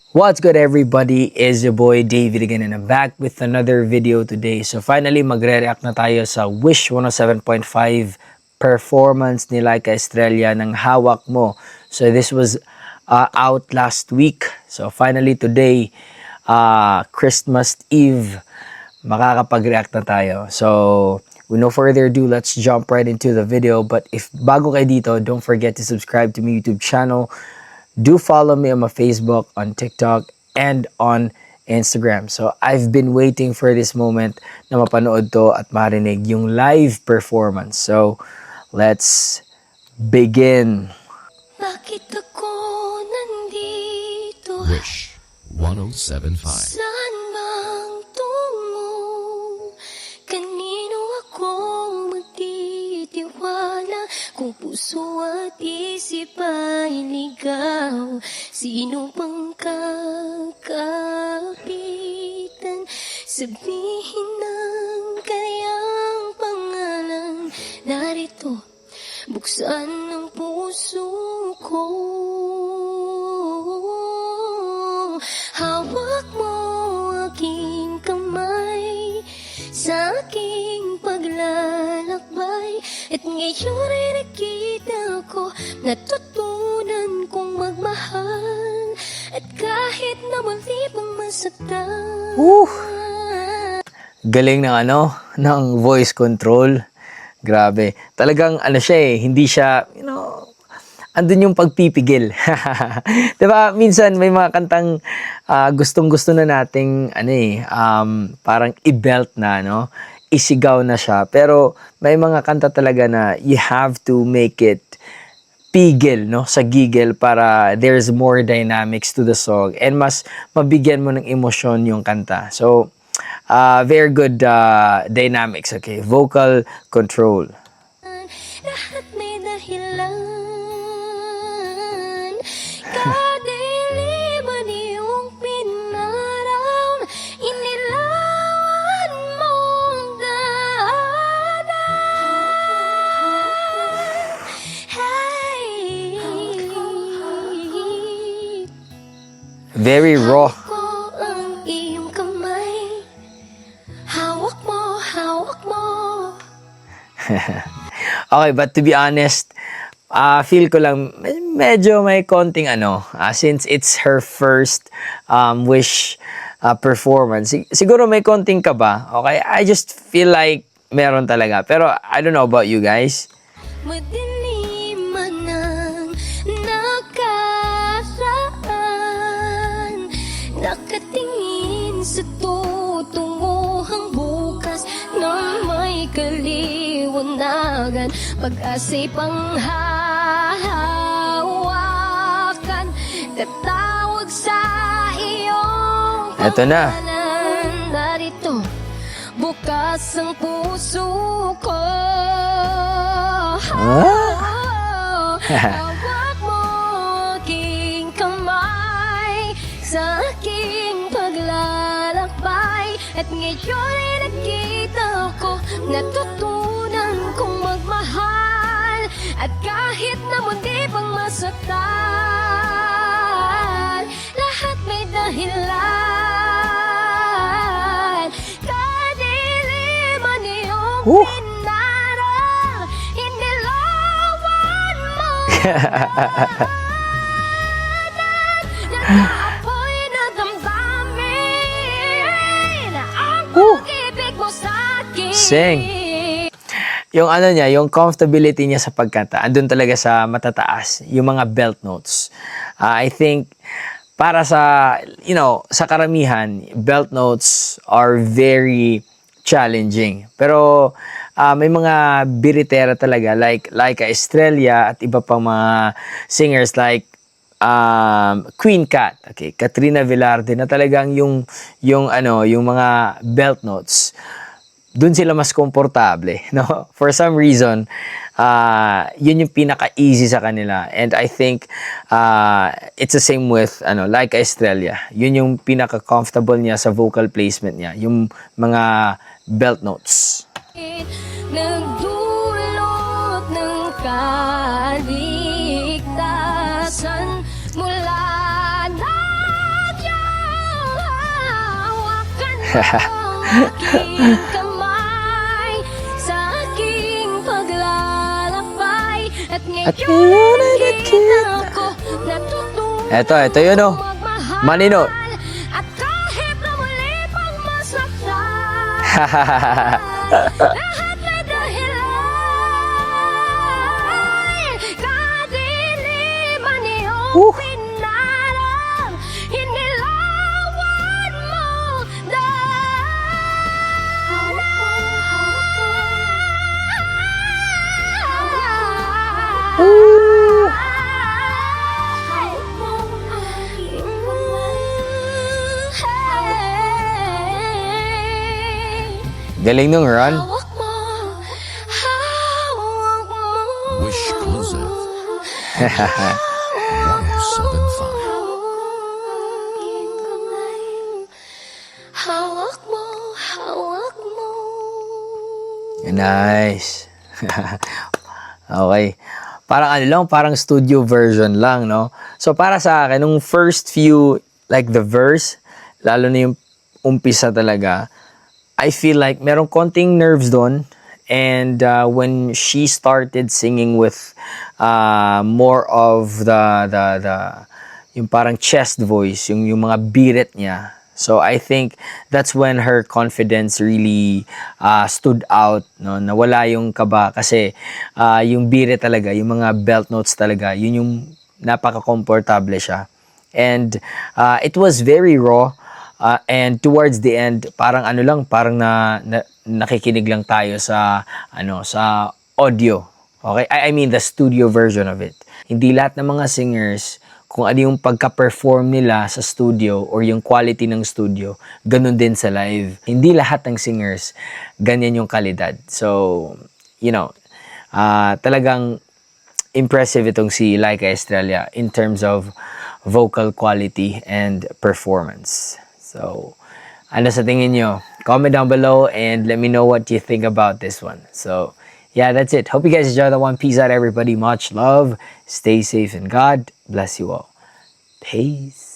What's good everybody, is your boy David again and I'm back with another video today. So finally magre-react na tayo sa Wish 107.5 performance ni Laika Estrella ng Hawak Mo. So this was out last week. So finally today, Christmas Eve, makakapag-react na tayo. So with no further ado, let's jump right into the video. But if bago kayo dito, don't forget to subscribe to my YouTube channel. Do follow me on my Facebook, on TikTok, and on Instagram. So, I've been waiting for this moment na mapanood to at marinig yung live performance. So, let's begin. Bakit ako nandito? Wish 107.5. Saan bang tungo? Kanino ako magtitiwala? Kung puso at isip ay ligaw, sino bang kakapitan? Sabihin ng kayang pangalan. Narito, buksan ang puso ko. Hawak mo aking kamay sa aking paglalakbay. At ngayon ay nakita ko, natutunan kong magmahal. At kahit na muli pang masaktan. Galing ng ng voice control. Grabe. Talagang siya hindi siya, andun yung pagpipigil. 'Di ba? Minsan may mga kantang gustong-gusto na nating parang i-belt na, isigaw na siya. Pero may mga kanta talaga na you have to make it pigil, sa gigil para there's more dynamics to the song and mas mabigyan mo ng emosyon yung kanta. So, very good dynamics, okay? Vocal control. Lahat may dahilan. Kadiliman iyong pinaraw. Inilawan mong daanan. Hey. Very raw. Ko ang iyong kamay. Hawak mo, hawak mo. Okay, but to be honest, feel ko lang medyo may konting since it's her first Wish performance. Siguro may konting kaba. Okay, I just feel like meron talaga. Pero I don't know about you guys. Madilim man ang nakaraan, nakatingin sa tutunguhang bukas na may kaliwanagan. Pag-asa'y panghahawakan, tatawag sa iyong Eto na. pangalan. Narito, bukas ang puso ko. Hawak mo aking kamay sa aking paglalakbay. At ngayon ay nakita ko, natutunan kong magmahal. At kahit na mundi pang masaktan, lahat may dahilan. Kadiliman iyong pinarang, inilawan mo. Nag-aapoy na damdamin ang pag-ibig mo sa akin. Sing. Yung niya, yung comfortability niya sa pagkanta, andun talaga sa matataas, yung mga belt notes. I think, para sa, sa karamihan, belt notes are very challenging. Pero, may mga biritera talaga, like Laika Estrella at iba pang mga singers like Queen Cat, okay, Katrina Velarde, na talagang yung mga belt notes, dun sila mas komportable, For some reason, yun yung pinaka-easy sa kanila. And I think it's the same with Laika Estrella. Yun yung pinaka-comfortable niya sa vocal placement niya, yung mga belt notes. Nagdulot ng kaligtasan mula na aking kamay sa aking paglalakbay. At ngayon ay nakita ko, natutunan Ito yun oh. magmahal. Manino. At kahit na muli pang masaktan, lahat na dahilan, kadiliman iyong pinarang, inilawan mo Galing nung run. Hawak mo, hawak mo. Wish closeth. 1075. Hawak mo, hawak mo. Nice. Okay. Parang ano lang, parang studio version lang, no? So, para sa akin, nung first few, like the verse, lalo na yung umpisa talaga, I feel like merong konting nerves doon. And when she started singing with more of the yung parang chest voice, yung mga birit niya. So I think that's when her confidence really stood out, no? Nawala yung kaba kasi yung birit talaga, yung mga belt notes talaga, yun yung napaka-komportable siya. And it was very raw. And towards the end, parang ano lang, parang nakikinig lang tayo sa sa audio. Okay? I mean the studio version of it. Hindi lahat ng mga singers, kung ano yung pagka-perform nila sa studio or yung quality ng studio, ganun din sa live. Hindi lahat ng singers ganyan yung kalidad. So, talagang impressive itong si Laika Estrella in terms of vocal quality and performance. So, ano sa tingin nyo? Comment down below and let me know what you think about this one. So, yeah, that's it. Hope you guys enjoy the one. Peace out, everybody. Much love. Stay safe and God bless you all. Peace.